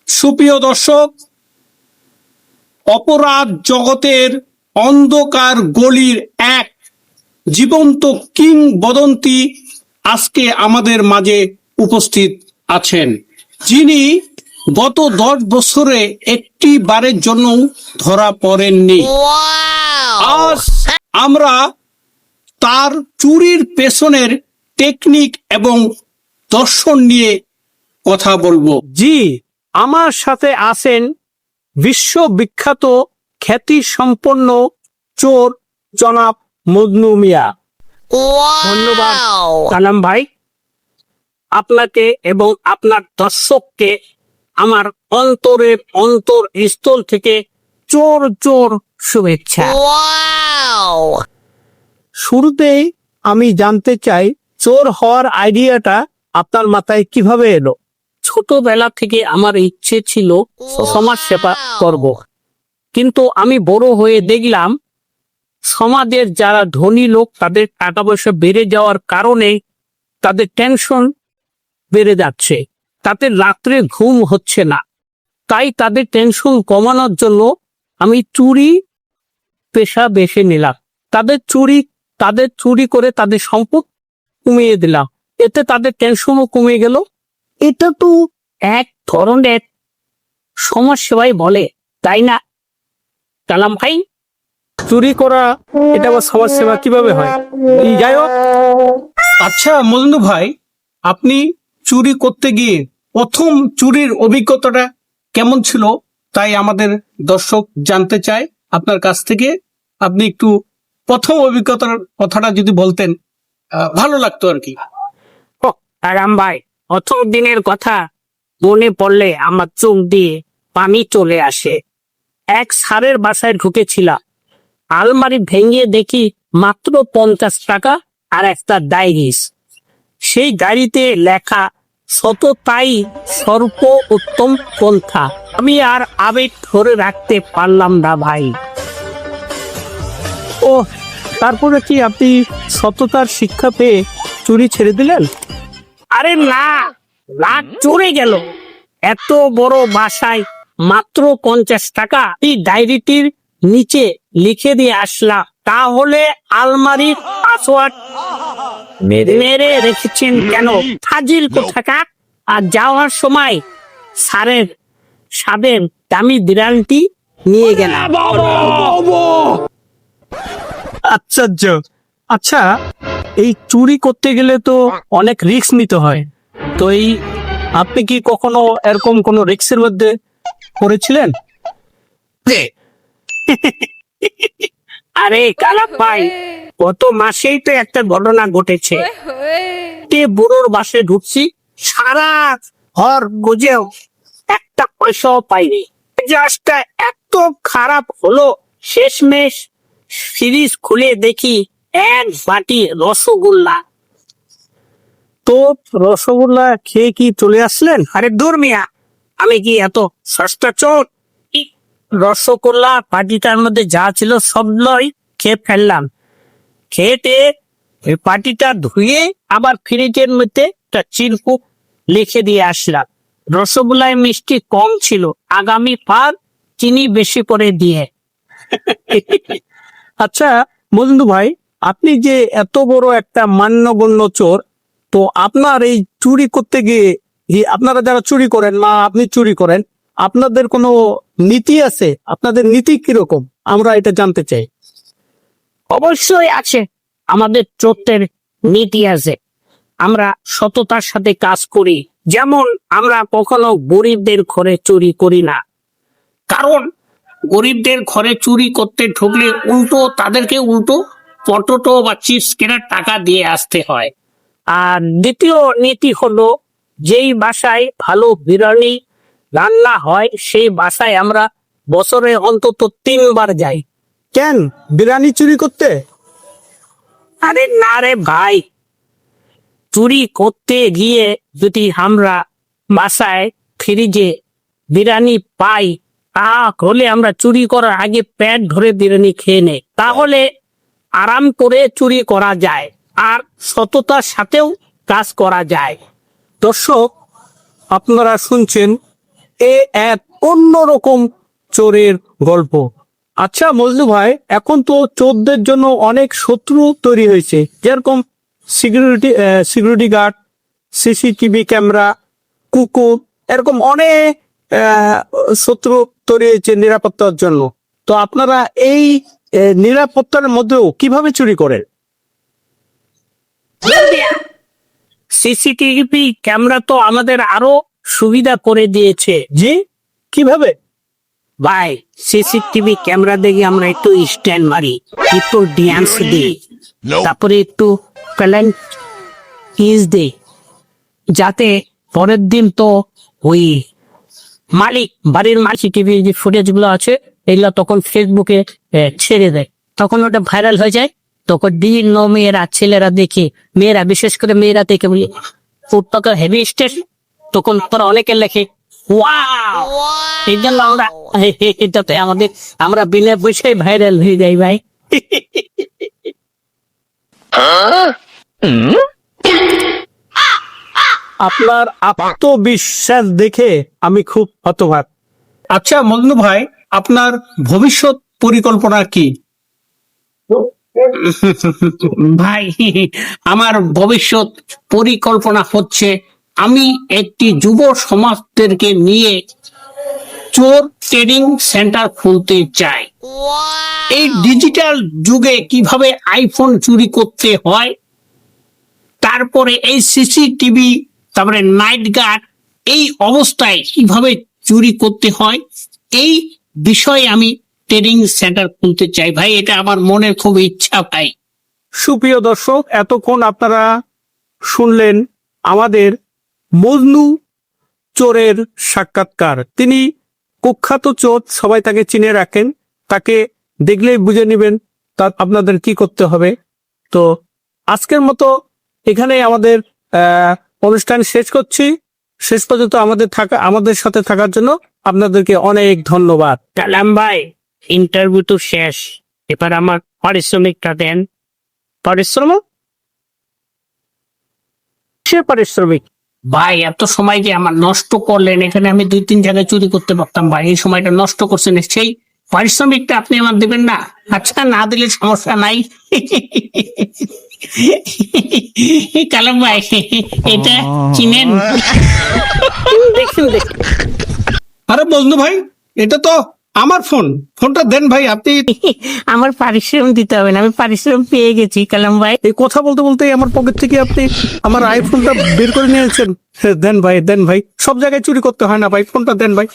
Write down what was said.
সুপ্রিয় দর্শক, অপরাধ জগতের অন্ধকার গলির এক জীবন্ত কিংবদন্তি আজকে আমাদের মাঝে উপস্থিত আছেন, যিনি গত 10 বছরে একটি বারের জন্য ধরা পড়েননি। আজ আমরা তার চুরির পেছনের টেকনিক এবং দর্শন নিয়ে কথা বলবো। জি, আমার সাথে আছেন বিশ্ববিখ্যাত খ্যাতি সম্পন্ন চোর জনাব মজনু মিয়া। ধন্যবাদ কালাম ভাই, আপনাকে এবং আপনার দর্শককে আমার অন্তরের অন্তরস্থল থেকে চোর চোর শুভেচ্ছা। শুরুতেই আমি জানতে চাই, চোর হওয়ার আইডিয়াটা আপনার মাথায় কিভাবে এলো? ছোটবেলা থেকে আমার ইচ্ছে ছিল সমাজ সেবা করব, কিন্তু আমি বড় হয়ে দেখলাম সমাজের যারা ধনী লোক তাদের টাকা পয়সা বেড়ে যাওয়ার কারণে তাদের টেনশন বেড়ে যাচ্ছে, তাদের রাত্রে ঘুম হচ্ছে না। তাই তাদের টেনশন কমানোর জন্য আমি চুরি পেশা বেছে নিলাম। তাদের চুরি করে তাদের সম্পদ কমিয়ে দিলাম, এতে তাদের টেনশনও কমে গেল। এটা তো এক ধরনের সমাজ সেবাই বলে, তাই না কালাম ভাই? চুরি করা এটা আবার সমাজ সেবা কিভাবে হয়? যাই হোক, আচ্ছা মজনু ভাই, আপনি চুরি করতে গিয়ে প্রথম চুরির অভিজ্ঞতাটা কেমন ছিল তাই আমাদের দর্শক জানতে চায় আপনার কাছ থেকে। আপনি একটু প্রথম অভিজ্ঞতার কথাটা যদি বলতেন ভালো লাগতো আর কি। কালাম ভাই, প্রথম দিনের কথা মনে পড়লে আমার চোখ দিয়ে পানি চলে আসে। এক স্যারের বাসায় ঢুকেছিলাম, আলমারি ভেঙে দেখি মাত্র 50 টাকা আর একটা ডায়েরিস। সেই ডায়েরিতে লেখা সততাই সর্ব উত্তম পন্থা। আমি আর আবেগ ধরে রাখতে পারলাম না ভাই। ও, তারপরে কি আপনি সততার শিক্ষা পেয়ে চুরি ছেড়ে দিলেন? আরে না, রাগ চড়ে গেল। এত বড় বাসায় মাত্র 50 টাকা এই ডায়েরিটির নিচে লিখে দিয়ে আসলাম, তাহলে আলমারির পাসওয়ার্ড মেরে রেখেছেন কেন? ফাজিল কোথাকার। আর যাওয়ার সময় স্বাদের দামি বিড়ালটি নিয়ে গেলাম। আশ্চর্য। আচ্ছা, এই চুরি করতে গেলে তো অনেক রিস্ক নিতে হয়, তো আপনি কি কখনো এরকম কোনো রিস্কের মধ্যে পড়েছিলেন? আরে কালাম ভাই, গত মাসেই তো একটা ঘটনা ঘটেছে। বুড়োর বাসে ঢুকছি, সারা ঘর গুজেও একটা পয়সাও পাইনি। জাস্টটা এত খারাপ হলো, শেষমেশ ফ্রিজ খুলে দেখি এক বাটি রসগোল্লা। তো রসগোল্লা খেয়ে কি চলে আসলেন? আরে দূর মিয়া, আমি কি এত সস্তা চোর? রসগোল্লা পাটিটার মধ্যে যা ছিল সবগুলোই খেয়ে ফেললাম। খেয়ে পাটিটা ধুয়ে আবার ফ্রিজের মধ্যে একটা চিরকুট লিখে দিয়ে আসলাম, রসগোল্লায় মিষ্টি কম ছিল, আগামী পার চিনি বেশি করে দিয়ে। আচ্ছা বন্ধু ভাই, আপনি যে এত বড় একটা মান্যগণ্য চোর, তো আপনার এই চুরি করতে গিয়ে আপনারা যারা চুরি করেন না আপনি চুরি করেন, আপনাদের কোনো নীতি আছে? আপনাদের নীতি কিরকম আমরা এটা জানতে চাই। অবশ্যই আছে, আমাদের চোরদের নীতি আছে। আমরা সততার সাথে কাজ করি। যেমন আমরা কখনো গরিবদের ঘরে চুরি করি না, কারণ গরিবদের ঘরে চুরি করতে ঢুকলে তাদেরকে পটোটো বা চিপস কেনার টাকা দিয়ে আসতে হয়। আর দ্বিতীয় নীতি হলো, যেই বাসায় ভালো বিরিয়ানি রান্না হয় সেই বাসায় আমরা বছরে অন্তত 3 বার যাই। কেন, বিরিয়ানি চুরি করতে? আরে না রে ভাই, চুরি করতে গিয়ে যদি আমরা বাসায় ফ্রিজে বিরিয়ানি পাই, তাহলে আমরা চুরি করার আগে পেট ভরে বিরিয়ানি খেয়ে নেই, তাহলে আরাম করে চুরি করা যায় আর সততার সাথেও কাজ করা যায়। দর্শক, আপনারা শুনছেন এ এক অন্যরকম চোরের গল্প। আচ্ছা মজনু ভাই, এখন তো চোরদের জন্য অনেক শত্রু তৈরি হয়েছে, যেরকম সিকিউরিটি গার্ড, সিসিটিভি ক্যামেরা, কুকুর, এরকম অনেক শত্রু তৈরি হয়েছে নিরাপত্তার জন্য। তো আপনারা এই নিরাপত্তার মধ্যেও কিভাবে চুরি করেন? সিসিটিভি ক্যামেরা তো আমাদের আরো সুবিধা করে দিয়েছে। জি, কিভাবে? ভাই, সিসিটিভি ক্যামেরা দেখে আমরা একটু স্ট্যান্ড মারি, একটু ড্যান্স দিই, তারপরে একটু প্যালেন্ট ইজ দিই, যাতে পরের দিন তো ওই বাড়ির মালিক টিভি যে ফুটেজ গুলো আছে এগুলো তখন ফেসবুকে ছেড়ে দেয়, তখন ওটা ভাইরাল হয়ে যায়। তখন বিভিন্ন মেয়েরা ছেলেরা দেখে, মেয়েরা বিশেষ করে মেয়েরা দেখে বলি ফুটপাকে হেভি স্টেট, তখন তোরা অনেকে লেখে ওয়াও। এই জন্য এটাতে আমরা বিনা পয়সায় ভাইরাল হয়ে যাই ভাই। আপনার আত্মবিশ্বাস দেখে আমি খুব হতবাক। আচ্ছা মজনু ভাই, আপনার ভবিষ্যৎ পরিকল্পনা কি? ভাই, আমার ভবিষ্যৎ পরিকল্পনা হচ্ছে আমি একটি যুব সমাজদেরকে নিয়ে চোর ট্রেনিং সেন্টার খুলতে চাই। এই ডিজিটাল যুগে কিভাবে আইফোন চুরি করতে হয়, তারপরে এই সিসিটিভি, তারপরে নাইট গার্ড, এই অবস্থায় কিভাবে চুরি করতে হয়, এই বিষয়ে আমি ট্রেনিং সেন্টার খুলতে চাই ভাই। এটা আমার মনের খুব ইচ্ছা ভাই। সুপ্রিয় দর্শক, এতক্ষণ আপনারা শুনলেন আমাদের মজনু চোরের সাক্ষাৎকার। তিনি কুখ্যাত চোর, সবাই তাকে চিনে রাখেন, তাকে দেখলেই বুঝে নেবেন তা আপনাদের কি করতে হবে। তো আজকের মতো এখানে আমাদের অনুষ্ঠান শেষ করছি। শেষ পর্যন্ত আমাদের সাথে থাকার জন্য আপনাদেরকে অনেক ধন্যবাদ। কালাম ভাই, ইন্টারভিউ তো শেষ, এবার আমার পারিশ্রমিকটা দেন। পারিশ্রমিক? সে পারিশ্রমিক ভাই, এত সময় যে আমার নষ্ট করলেন, এখানে আমি 2-3 জায়গায় চুরি করতে পারতাম ভাই, এই সময়টা নষ্ট করছেন, সেই পারিশ্রমিকটা আপনি আমার দেবেন না? আচ্ছা, না দিলে সমস্যা নাই। কালাম ভাই, এটা চিনেন? দেখুন। আরে মজনু ভাই, এটা তো আমার ফোনটা দেন ভাই আপনি। আমার পারিশ্রমিক দিতে হবে না, আমি পারিশ্রমিক পেয়ে গেছি কালাম ভাই। এই কথা বলতে বলতে আমার পকেট থেকে আপনি আমার আইফোনটা বের করে নিয়েছেন। দেন ভাই, দেন ভাই, সব জায়গায় চুরি করতে হয় না ভাই, ফোনটা দেন ভাই।